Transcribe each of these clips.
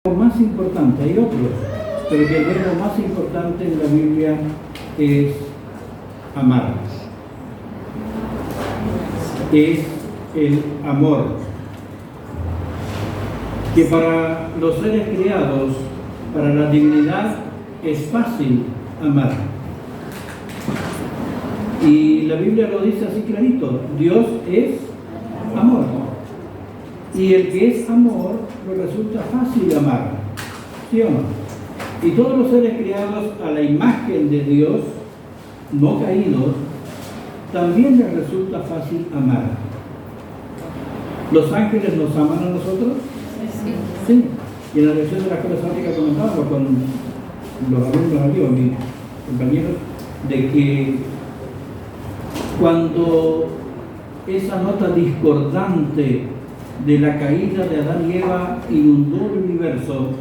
Más importante, hay otros, pero que el verbo más importante en la Biblia es amar. Es el amor. Que para los seres creados, para la divinidad, es fácil amar. Y la Biblia lo dice así clarito: Dios es amor. Y el que es amor, le resulta fácil amar, ¿sí o no? Y todos los seres creados a la imagen de Dios, no caídos, también les resulta fácil amar. ¿Los ángeles nos aman a nosotros? Sí. Y en la lección de la escuela sabática comentábamos con los alumnos amigos, mis compañeros, de que cuando esa nota discordante de la caída de Adán y Eva inundó el universo,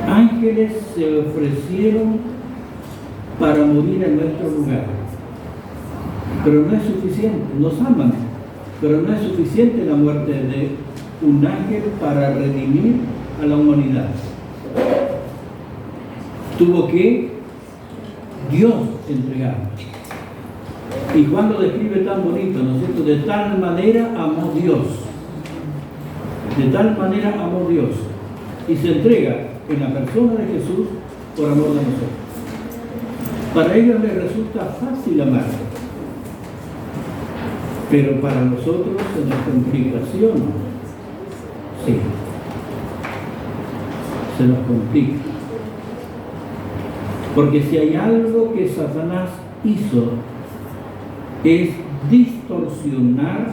ángeles se ofrecieron para morir en nuestro lugar. Pero no es suficiente, nos aman, pero no es suficiente la muerte de un ángel para redimir a la humanidad. Tuvo que Dios entregar. Y Juan lo describe tan bonito, ¿no es cierto? De tal manera amó Dios. De tal manera amó Dios. Y se entrega en la persona de Jesús por amor de nosotros. Para ellos les resulta fácil amar. Pero para nosotros se nos complica, ¿sí o no? Sí. Se nos complica. Porque si hay algo que Satanás hizo, es distorsionar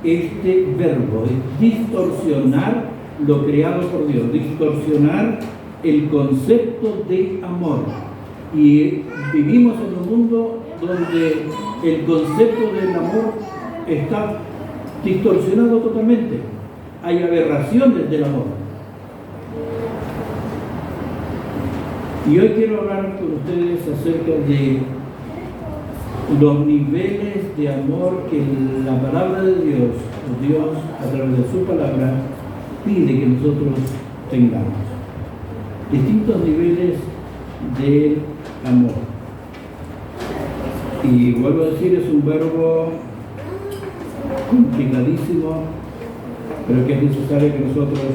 este verbo, es distorsionar lo creado por Dios, distorsionar el concepto de amor. Y vivimos en un mundo donde el concepto del amor está distorsionado totalmente. Hay aberraciones del amor. Y hoy quiero hablar con ustedes acerca de los niveles de amor que la palabra de Dios, o Dios a través de su palabra, pide que nosotros tengamos. Distintos niveles de amor. Y vuelvo a decir, es un verbo complicadísimo, pero que es necesario que nosotros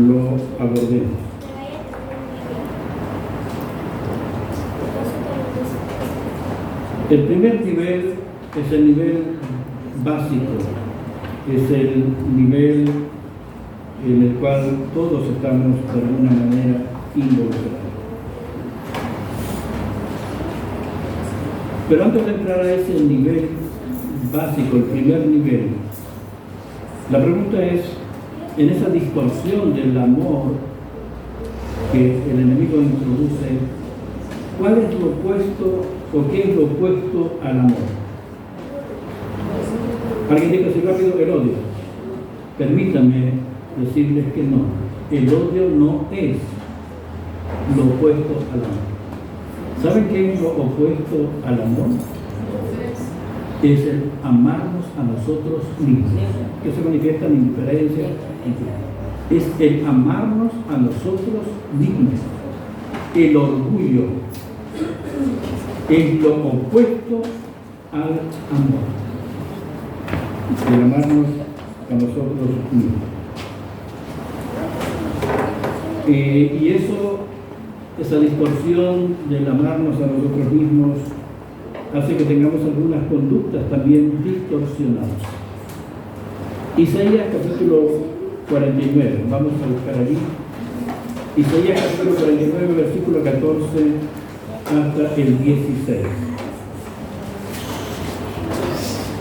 lo abordemos. El primer nivel es el nivel básico, es el nivel en el cual todos estamos de alguna manera involucrados. Pero antes de entrar a ese nivel básico, el primer nivel, la pregunta es, en esa distorsión del amor que el enemigo introduce, ¿cuál es lo opuesto o qué es lo opuesto al amor? Alguien dijo así rápido: el odio. Permítanme decirles que no. El odio no es lo opuesto al amor. ¿Saben qué es lo opuesto al amor? Es el amarnos a nosotros mismos, que se manifiesta en indiferencia. Es el amarnos a nosotros mismos. El orgullo es lo opuesto al amor. El amarnos a nosotros mismos. Y eso, esa distorsión del amarnos a nosotros mismos, hace que tengamos algunas conductas también distorsionadas. Isaías capítulo 49, vamos a buscar allí. Isaías capítulo 49, versículo 14 hasta el 16.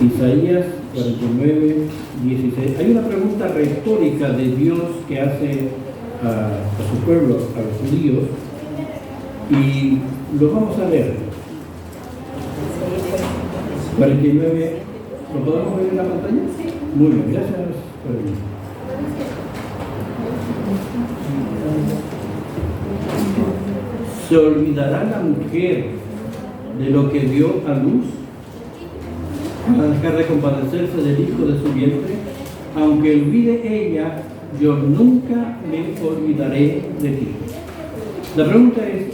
Isaías 49, 16. Hay una pregunta retórica de Dios que hace a su pueblo, a los judíos, y lo vamos a leer. 49, ¿lo podemos ver en la pantalla? Muy bien, gracias. ¿Se olvidará la mujer de lo que dio a luz para dejar de compadecerse del hijo de su vientre? Aunque olvide ella yo nunca me olvidaré de ti. La pregunta es,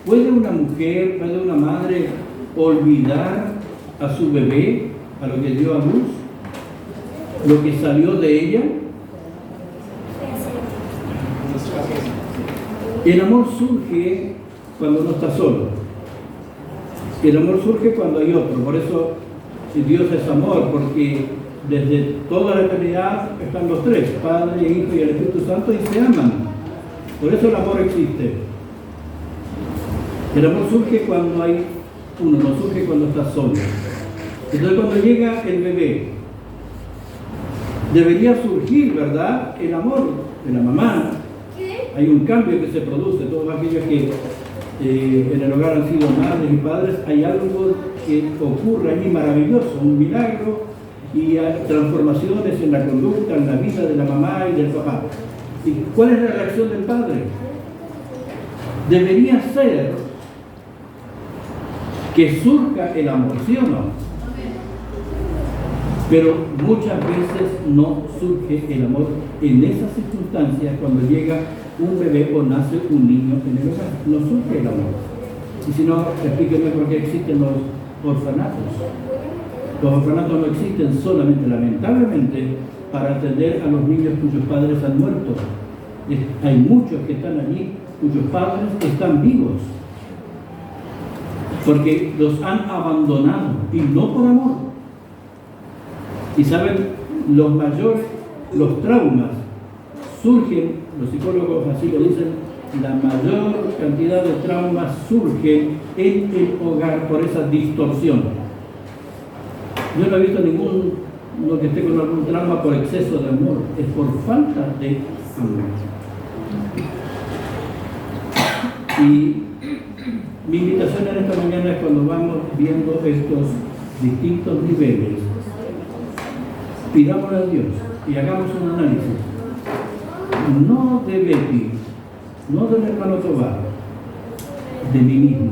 ¿puede una mujer, puede una madre olvidar a su bebé, a lo que dio a luz, lo que salió de ella? El amor surge cuando uno está solo. El amor surge cuando hay otro. Por eso Dios es amor, porque desde toda la eternidad están los tres, Padre, Hijo y el Espíritu Santo, y se aman. Por eso el amor existe. El amor surge cuando hay uno, no surge cuando está solo. Entonces cuando llega el bebé, debería surgir, ¿verdad?, el amor de la mamá. Hay un cambio que se produce. Todos aquellos que en el hogar han sido madres y padres, hay algo que ocurre allí maravilloso, un milagro, y hay transformaciones en la conducta, en la vida de la mamá y del papá. ¿Y cuál es la reacción del padre? Debería ser que surja el amor, ¿sí o no? Pero muchas veces no surge el amor en esas circunstancias cuando llega un bebé o nace un niño en el hogar. No surge el amor. Y si no, explíqueme por qué existen los orfanatos. Los orfanatos no existen solamente, lamentablemente, para atender a los niños cuyos padres han muerto. Hay muchos que están allí cuyos padres están vivos, porque los han abandonado, y no por amor. Y saben, los traumas surgen, los psicólogos así lo dicen, la mayor cantidad de traumas surge en el hogar por esa distorsión. Yo no he visto ninguno que esté con algún trauma por exceso de amor, es por falta de amor. Y mi invitación en esta mañana es, cuando vamos viendo estos distintos niveles, pidámosle a Dios y hagamos un análisis, no de Betty, no del hermano Tobá, de mí mismo.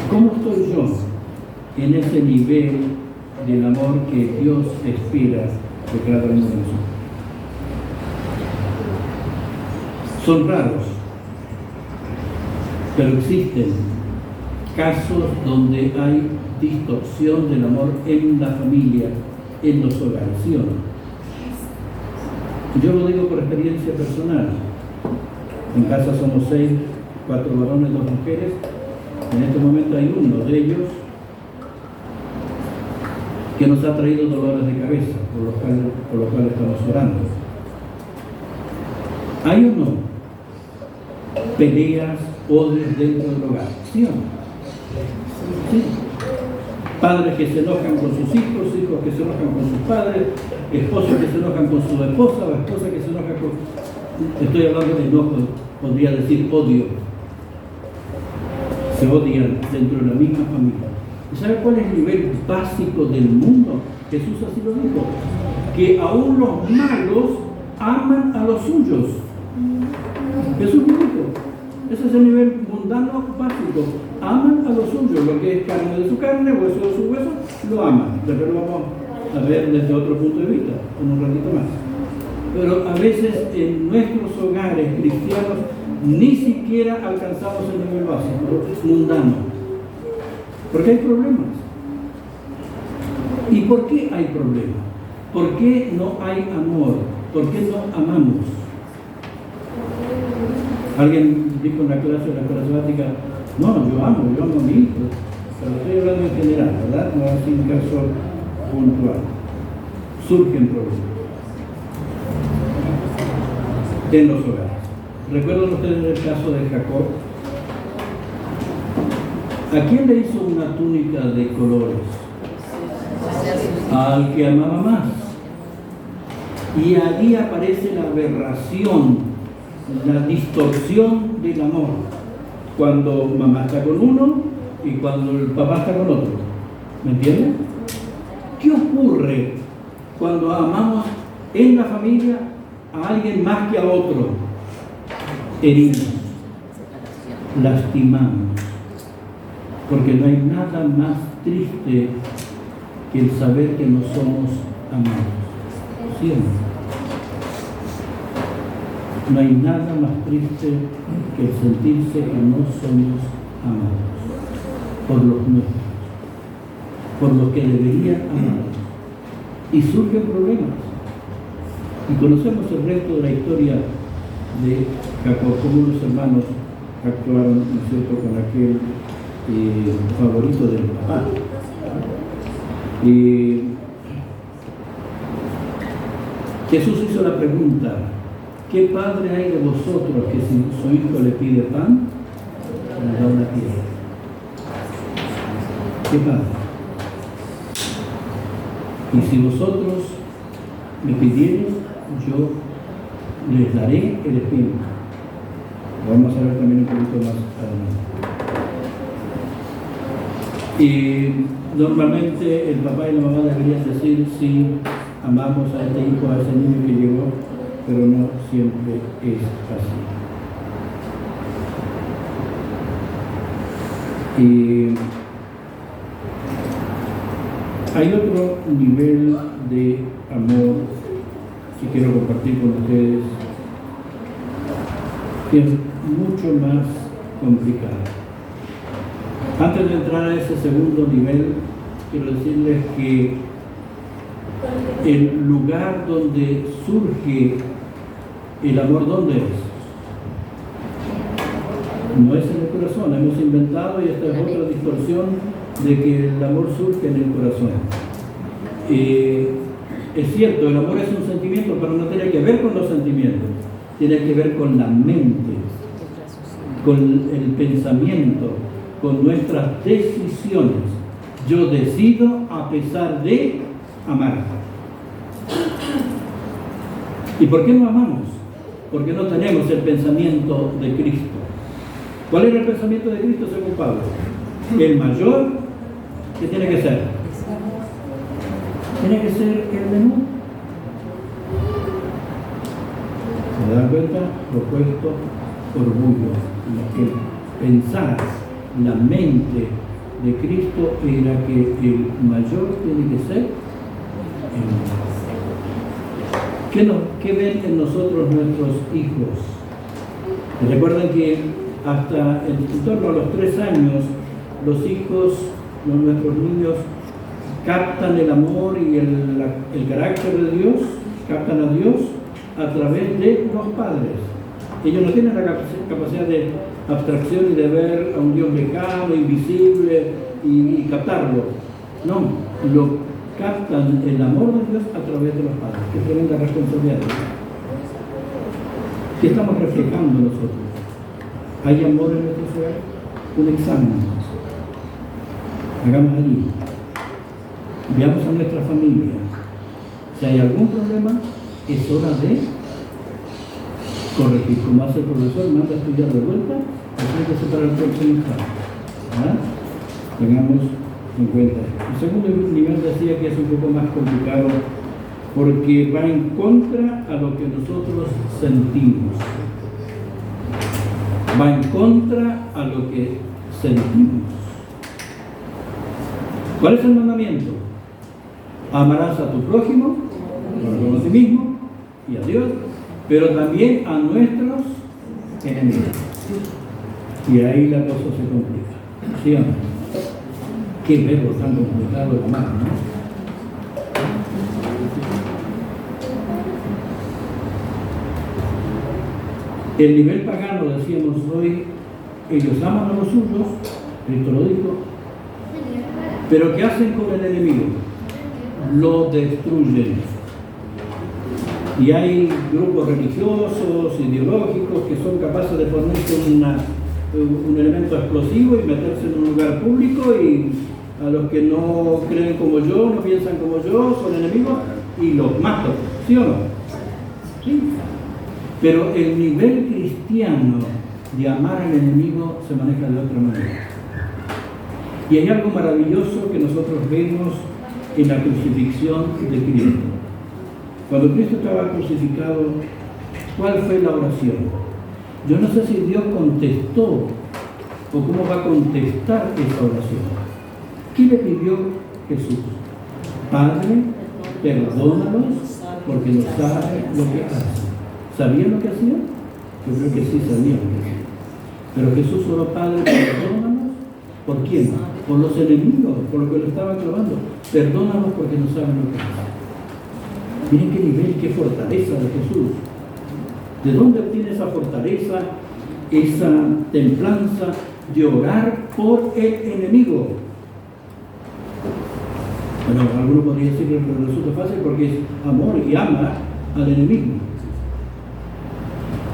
¿Cómo estoy yo en ese nivel del amor que Dios espera de cada uno de nosotros? Son raros, pero existen casos donde hay distorsión del amor en la familia, en los hogares, ¿sí o no? Yo lo digo por experiencia personal. En casa somos 6, 4 varones, 2 mujeres. En este momento hay uno de ellos que nos ha traído dolores de cabeza, por los cuales estamos orando. ¿Hay o no peleas, odios dentro del hogar? ¿Sí o no? Sí. Padres que se enojan con sus hijos, hijos que se enojan con sus padres, esposos que se enojan con su esposa, o esposa que se enoja con... Estoy hablando de enojo, podría decir odio. Se odian dentro de la misma familia. ¿Y sabe cuál es el nivel básico del mundo? Jesús así lo dijo, que aún los malos aman a los suyos. Jesús lo dijo. Ese es el nivel mundano básico. Aman a los suyos, lo que es carne de su carne, hueso de su hueso, lo aman. Después lo vamos a ver desde otro punto de vista, en un ratito más. Pero a veces en nuestros hogares cristianos ni siquiera alcanzamos el nivel básico, mundano. Porque hay problemas. ¿Y por qué hay problemas? ¿Por qué no hay amor? ¿Por qué no amamos? Alguien dijo en la clase de la escuela sabática, no, yo amo a mi hijo. Pero estoy hablando en general, ¿verdad? No así un caso puntual. Surgen problemas en los hogares. ¿Recuerdan ustedes el caso de Jacob? ¿A quién le hizo una túnica de colores? Al que amaba más. Y allí aparece la aberración, la distorsión del amor, cuando mamá está con uno y cuando el papá está con otro. ¿Me entienden? ¿Qué ocurre cuando amamos en la familia a alguien más que a otro? Herimos, lastimamos, porque no hay nada más triste que el saber que no somos amados. ¿Sí o no? No hay nada más triste que el sentirse que no somos amados por los nuestros, por los que deberían amarnos. Y surgen problemas. Y conocemos el resto de la historia de Jacob, cómo los hermanos actuaron, ¿no es cierto?, con aquel favorito del papá. Jesús hizo la pregunta: ¿qué padre hay de vosotros que si su hijo le pide pan, le da una piedra? ¿Qué padre? Y si vosotros me pidiereis, yo les daré el Espíritu. Lo vamos a ver también un poquito más adelante. Y normalmente el papá y la mamá deberían decir: sí, amamos a este hijo, a ese niño que llegó, pero no siempre es así. Y hay otro nivel de amor que quiero compartir con ustedes, que es mucho más complicado. Antes de entrar a ese segundo nivel, quiero decirles que el lugar donde surge el amor, ¿dónde es? No es en el corazón. Hemos inventado, y esta es otra distorsión, de que el amor surge en el corazón. Es cierto, el amor es un sentimiento, pero no tiene que ver con los sentimientos, tiene que ver con la mente, con el pensamiento, con nuestras decisiones. Yo decido a pesar de amar. ¿Y por qué no amamos? Porque no tenemos el pensamiento de Cristo. ¿Cuál era el pensamiento de Cristo según Pablo? El mayor, ¿qué tiene que ser? Tiene que ser el menor. ¿Se dan cuenta? Propuesto orgullo. El pensar, la mente de Cristo era que el mayor tiene que ser el menor. ¿Qué ven en nosotros nuestros hijos? Recuerden que hasta en torno a los 3 años, los hijos, nuestros niños, captan el amor y el carácter de Dios, captan a Dios a través de los padres. Ellos no tienen la capacidad de abstracción y de ver a un Dios lejano, invisible y captarlo. No, lo captan el amor de Dios a través de los padres. Qué tremenda responsabilidad. ¿Qué estamos reflejando nosotros? ¿Hay amor en nuestro hogar? Un examen. Hagamos allí. Veamos a nuestra familia. Si hay algún problema, es hora de corregir. Como hace el profesor, manda a estudiar de vuelta, acérquese para el próximo examen. Tengamos en cuenta. El segundo nivel decía que es un poco más complicado porque va en contra a lo que nosotros sentimos. Va en contra a lo que sentimos. ¿Cuál es el mandamiento? Amarás a tu prójimo, como a ti mismo y a Dios, pero también a nuestros enemigos. Y ahí la cosa se complica. ¿Sí o no? Qué verbo tan complicado de amar, ¿no? El nivel pagano, decíamos hoy, ellos aman a los suyos, Cristo lo dijo, pero ¿qué hacen con el enemigo? Lo destruyen. Y hay grupos religiosos, ideológicos, que son capaces de ponerse un elemento explosivo y meterse en un lugar público, y a los que no creen como yo, no piensan como yo, son enemigos, y los matan. ¿Sí o no? Sí. Pero el nivel cristiano de amar al enemigo se maneja de otra manera. Y hay algo maravilloso que nosotros vemos en la crucifixión de Cristo. Cuando Cristo estaba crucificado, ¿cuál fue la oración? Yo no sé si Dios contestó o cómo va a contestar esa oración. ¿Qué le pidió Jesús? Padre, perdónalos porque no saben lo que hacen. ¿Sabían lo que hacían? Yo creo que sí sabían que sí. Pero Jesús oró, Padre, perdónanos. ¿Por quién? Por los enemigos, por lo que lo estaban clavando. Perdónanos porque no saben lo que hacen. Miren qué nivel, qué fortaleza de Jesús. ¿De dónde obtiene esa fortaleza, esa templanza de orar por el enemigo? Bueno, algunos podrían decir que resulta fácil porque es amor y ama al enemigo.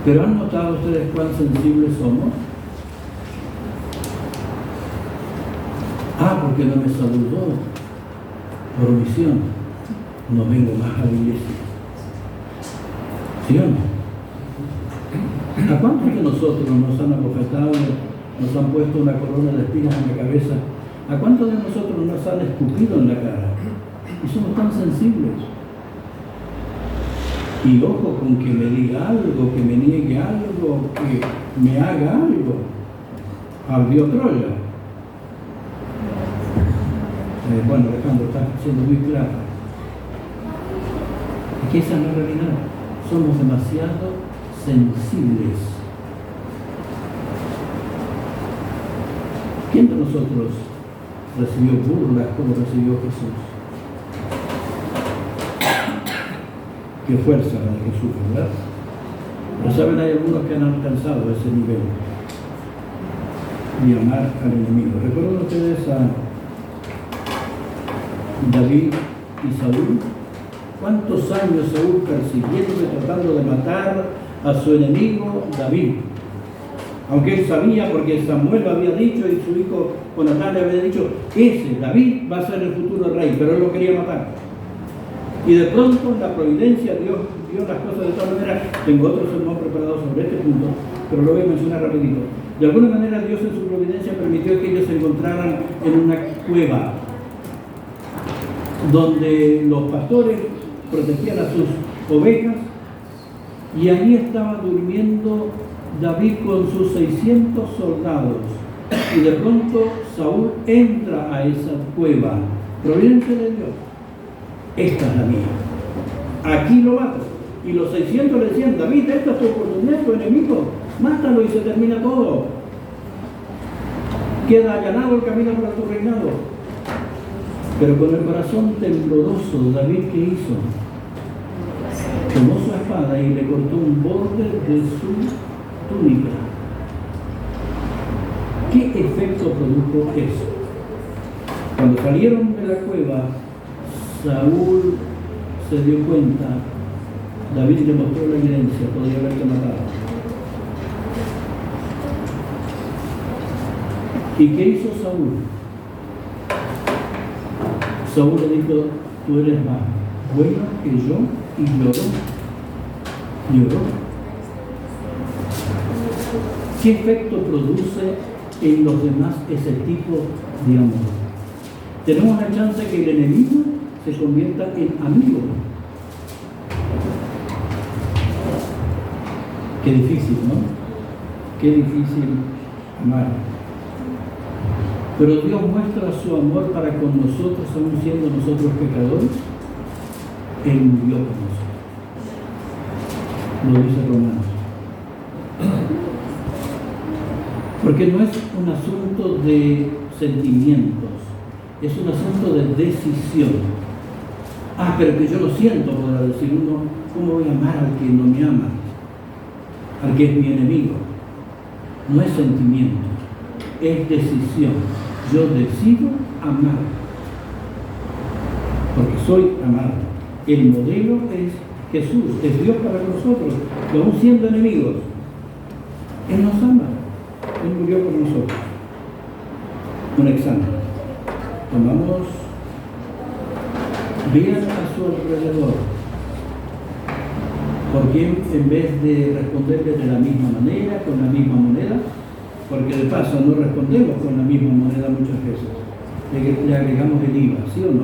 Pero ¿han notado ustedes cuán sensibles somos? Porque no me saludó por omisión, no vengo más a la iglesia. ¿Sí o no? ¿A cuántos de nosotros nos han abofetado, nos han puesto una corona de espinas en la cabeza? ¿A cuántos de nosotros nos han escupido en la cara? Y somos tan sensibles. Y ojo con que me diga algo, que me niegue algo, que me haga algo. Ardió Troya. Bueno, Alejandro, está siendo muy claro. Es que esa no es la realidad. Somos demasiado sensibles. ¿Quién de nosotros recibió burlas como recibió Jesús? Qué fuerza la de Jesús, ¿verdad? Pero saben, hay algunos que han alcanzado ese nivel de amar al enemigo. ¿Recuerdan ustedes a David y Saúl? ¿Cuántos años Saúl persiguiendo y tratando de matar a su enemigo David? Aunque él sabía, porque Samuel lo había dicho y su hijo Jonatán le había dicho, ese David va a ser el futuro rey, pero él lo quería matar. Y de pronto la providencia, Dios dio las cosas de tal manera. Tengo otro sermón preparado sobre este punto, pero lo voy a mencionar rapidito. De alguna manera Dios en su providencia permitió que ellos se encontraran en una cueva donde los pastores protegían a sus ovejas, y allí estaba durmiendo David con sus 600 soldados, y de pronto Saúl entra a esa cueva. Providencia de Dios. Esta es la mía. Aquí lo mato. Y los 600 le decían, David, esta es tu oportunidad, tu enemigo, mátalo y se termina todo. Queda allanado el camino para tu reinado. Pero con el corazón tembloroso, David, ¿qué hizo? Tomó su espada y le cortó un borde de su túnica. ¿Qué efecto produjo eso? Cuando salieron de la cueva, Saúl se dio cuenta, David le mostró la evidencia, podría haberte matado. ¿Y qué hizo Saúl? Saúl le dijo, tú eres más bueno que yo, y lloró. Lloró. ¿Qué efecto produce en los demás ese tipo de amor? Tenemos la chance que el enemigo se convierta en amigo. Qué difícil, ¿no? Qué difícil amar. Pero Dios muestra su amor para con nosotros, aún siendo nosotros pecadores. Él murió por nosotros. Lo dice Romanos. Porque no es un asunto de sentimientos, es un asunto de decisión. Pero que yo lo siento, podrá decir uno, ¿cómo voy a amar al que no me ama? Al que es mi enemigo. No es sentimiento, es decisión. Yo decido amar, porque soy amado. El modelo es Jesús, es Dios para nosotros, que aún siendo enemigos, Él nos ama, Él murió por nosotros. Un examen. Tomamos, vean a su alrededor, por quién en vez de responderle de la misma manera, con la misma moneda, porque de paso no respondemos con la misma moneda muchas veces, le agregamos el IVA, ¿sí o no?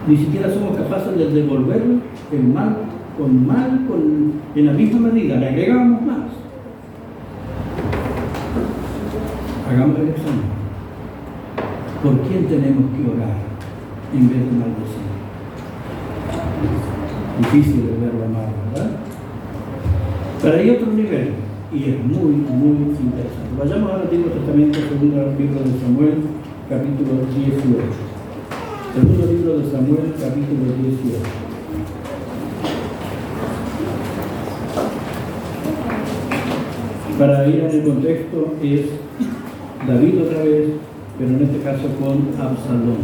Ni siquiera somos capaces de devolver el mal, en la misma medida, le agregamos más. Hagamos el examen. ¿Por quién tenemos que orar en vez de maldecir? Difícil el verbo amar, ¿verdad? Pero hay otro nivel, y es muy, muy interesante. Vayamos al Antiguo Testamento, segundo libro de Samuel, capítulo 18. Segundo libro de Samuel, capítulo 18. Para ir en el contexto, es David otra vez, pero en este caso con Absalón,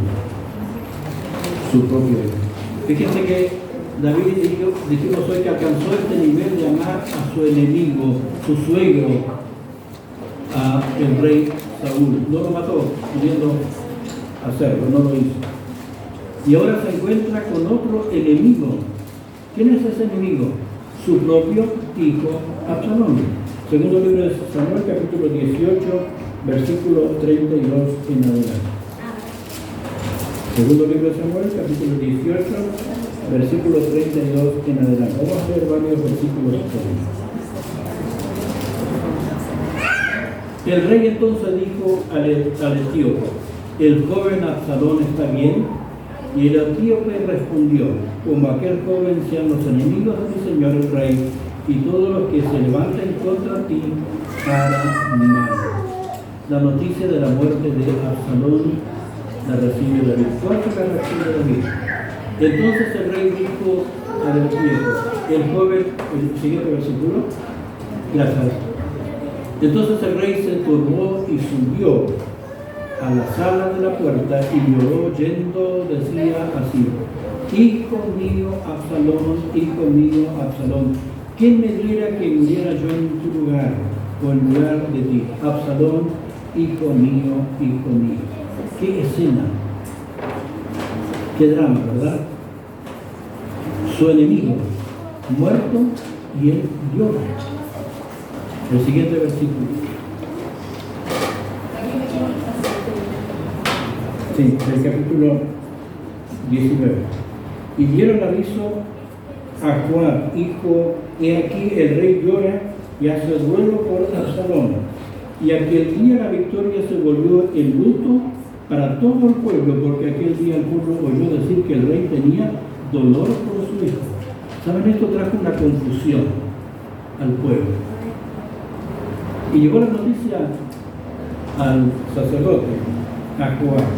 su propio hijo. Fíjense que David dijimos hoy que alcanzó este nivel de amar a su enemigo, su suegro, a el rey Saúl. No lo mató, pudiendo hacerlo, no lo hizo. Y ahora se encuentra con otro enemigo. ¿Quién es ese enemigo? Su propio hijo Absalón. Segundo libro de Samuel, capítulo 18, versículo 32 en adelante. Segundo libro de Samuel, capítulo 18, versículo 32 en adelante. Vamos a leer varios versículos. El rey entonces dijo al etíope: ¿el joven Absalón está bien? Y el etíope respondió: como aquel joven sean los enemigos de mi señor el rey, y todos los que se levanten contra ti para mal. La noticia de la muerte de Absalón la recibe David. ¿Cuál fue la reacción de David? Entonces el rey dijo al etíope, el joven, el siguiente versículo, gracias. Entonces el rey se turbó y subió a la sala de la puerta y lloró yendo, decía así: hijo mío Absalón, ¿quién me diera que muriera yo en tu lugar o en lugar de ti? Absalón, hijo mío. Qué escena, qué drama, ¿verdad? Su enemigo muerto y él llora. El siguiente versículo. Sí, el capítulo 19. Y dieron aviso a Joab, hijo, he aquí el rey llora y hace duelo por Absalón. Y aquel día la victoria se volvió en luto para todo el pueblo, porque aquel día el pueblo oyó decir que el rey tenía dolor por su hijo. ¿Saben? Esto trajo una confusión al pueblo. Y llegó la noticia al sacerdote, a Joab.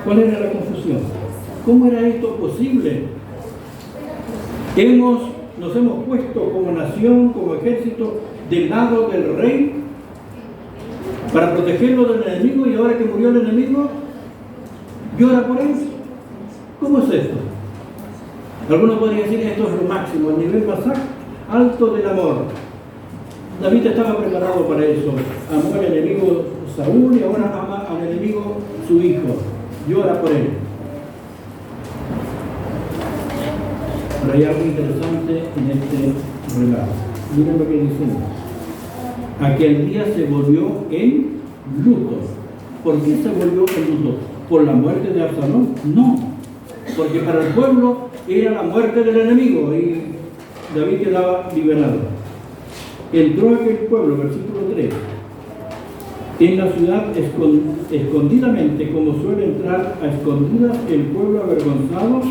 ¿Cuál era la confusión? ¿Cómo era esto posible? Nos hemos puesto como nación, como ejército, del lado del rey para protegerlo del enemigo, y ahora que murió el enemigo, llora por él. ¿Cómo es esto? Algunos podrían decir esto es lo máximo, el nivel más alto del amor. David estaba preparado para eso. Amó al enemigo Saúl y ahora ama al enemigo su hijo. Llora por él. Pero hay algo interesante en este relato. Miren lo que dice. Aquel día se volvió en luto. ¿Por qué se volvió en luto? ¿Por la muerte de Absalón? No. Porque para el pueblo era la muerte del enemigo y David quedaba liberado. Entró aquel pueblo, versículo 3, en la ciudad escondidamente, como suele entrar a escondidas el pueblo avergonzado,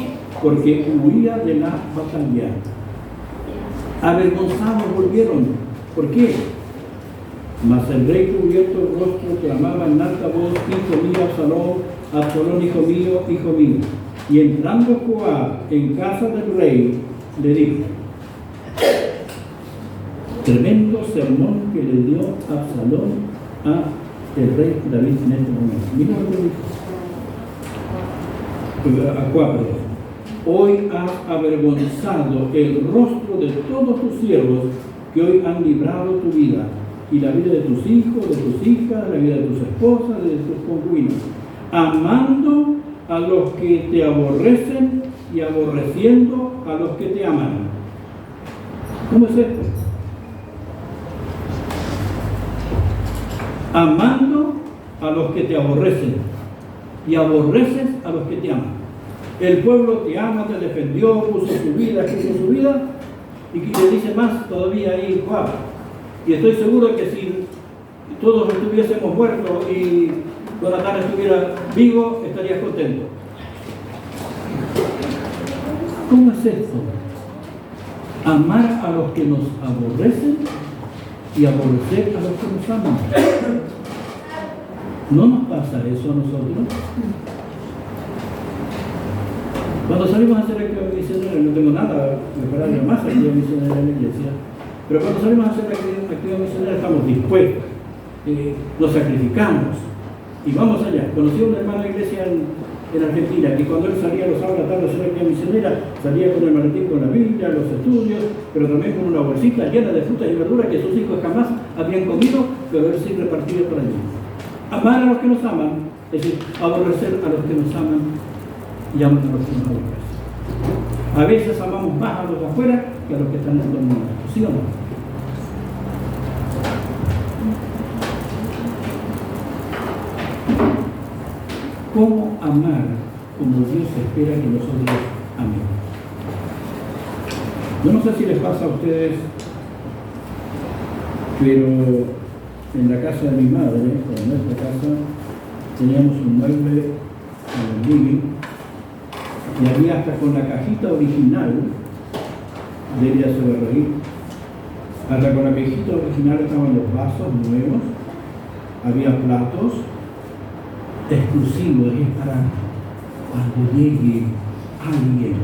porque huía de la batalla. Avergonzados volvieron. ¿Por qué? Mas el rey cubierto el rostro clamaba en alta voz: hijo mío, Absalón, hijo mío. Y entrando Joab en casa del rey, le dijo, tremendo sermón que le dio Absalón a el rey David en este momento. Mira lo que dijo. A Joab, hoy has avergonzado el rostro de todos tus siervos que hoy han librado tu vida y la vida de tus hijos, de tus hijas, la vida de tus esposas, de tus concubinas, amando a los que te aborrecen y aborreciendo a los que te aman. ¿Cómo es esto? Amando a los que te aborrecen y aborreces a los que te aman. El pueblo te ama, te defendió, puso su vida, y le dice más todavía ahí Joab. Y estoy seguro que si todos estuviésemos muertos y Jonatán estuviera vivo, estarías contento. ¿Cómo es esto? amar a los que nos aborrecen y aborrecer a los que nos aman. ¿No nos pasa eso a nosotros? Cuando salimos a hacer actividad misionera, no tengo nada preparado más actividad misionera en la iglesia, pero cuando salimos a hacer actividad misionera estamos dispuestos, nos sacrificamos y vamos allá. Conocí a un hermano de iglesia en Argentina que cuando él salía los sábados a la tarde a hacer actividad misionera, salía con el maletín con la Biblia, los estudios, pero también con una bolsita llena de frutas y verduras que sus hijos jamás habían comido, pero él sí repartía por allí. Amar a los que nos aman, es decir, aborrecer a los que nos aman y aman a los que nos aborrecen. A veces amamos más a los de afuera que a los que están en el mundo. ¿Sí o no? ¿Cómo amar como Dios espera que nosotros amemos? Yo no sé si les pasa a ustedes, pero en la casa de mi madre, o en nuestra casa, teníamos un mueble en el living y había hasta con la cajita original, Delia se va a reír, hasta con la cajita original estaban los vasos nuevos, había platos exclusivos, es para cuando llegue alguien.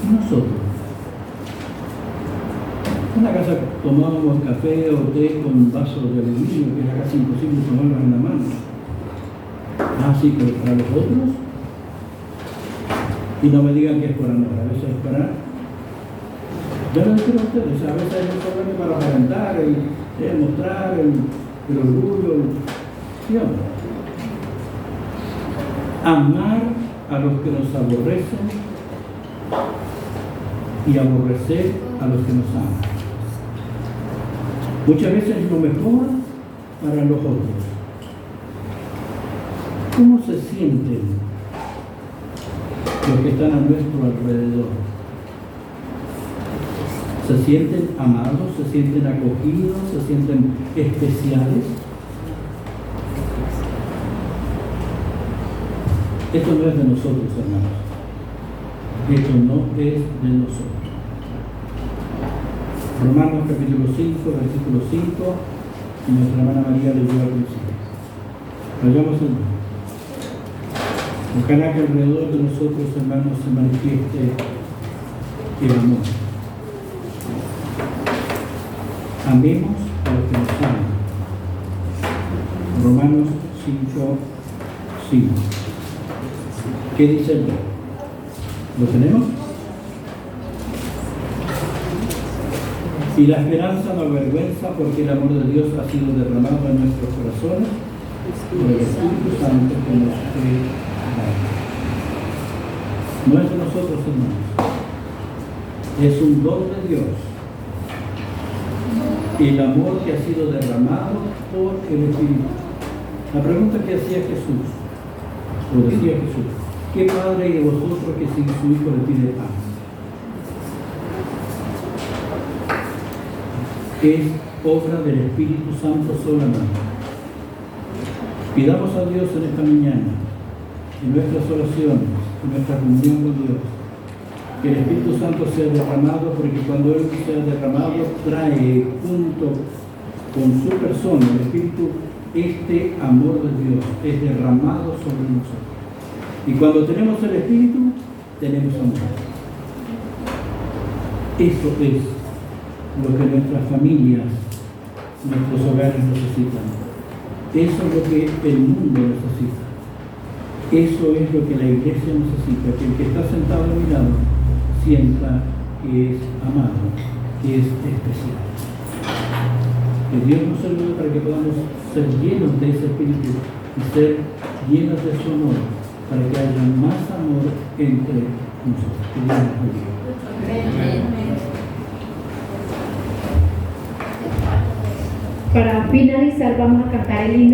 Y nosotros, en la casa tomábamos café o té con vasos de aluminio, que era casi imposible tomarlos en la mano. Ah, sí, pero para los otros. Y no me digan que es por amor, a veces es para... Ya lo dijeron ustedes, a veces es solamente para aparentar y mostrar el orgullo. ¿Sí o no? Amar a los que nos aborrecen y aborrecer a los que nos aman. Muchas veces es lo mejor para los otros. ¿Cómo se sienten los que están a nuestro alrededor? ¿Se sienten amados? ¿Se sienten acogidos? ¿Se sienten especiales? Esto no es de nosotros, hermanos. Esto no es de nosotros. Romanos capítulo 5, versículo 5, y nuestra hermana María leyó al principio. Vayamos al mundo. Ojalá que alrededor de nosotros, hermanos, se manifieste el amor. Amemos a los que nos aman. Romanos 5, 5. ¿Qué dice el texto? ¿Lo tenemos? Y la esperanza no avergüenza, porque el amor de Dios ha sido derramado en nuestros corazones por el Espíritu Santo que nos fue dado. No es de nosotros, hermanos. Es un don de Dios. El amor que ha sido derramado por el Espíritu. La pregunta que hacía Jesús, o decía Jesús: ¿qué padre hay de vosotros que si su hijo le pide pan? Es obra del Espíritu Santo solamente. Pidamos a Dios en esta mañana, en nuestras oraciones, en nuestra comunión con Dios, que el Espíritu Santo sea derramado, porque cuando Él sea derramado, trae junto con su persona, el Espíritu, este amor de Dios es derramado sobre nosotros. Y cuando tenemos el Espíritu, tenemos amor. Eso es lo que nuestras familias, nuestros hogares necesitan. Eso es lo que el mundo necesita. Eso es lo que la iglesia necesita, que el que está sentado a mi lado sienta que es amado, que es especial. Que Dios nos ayude para que podamos ser llenos de ese Espíritu y ser llenos de su amor, para que haya más amor entre nosotros. Que Dios nos ayude. Para finalizar, vamos a cantar el himno.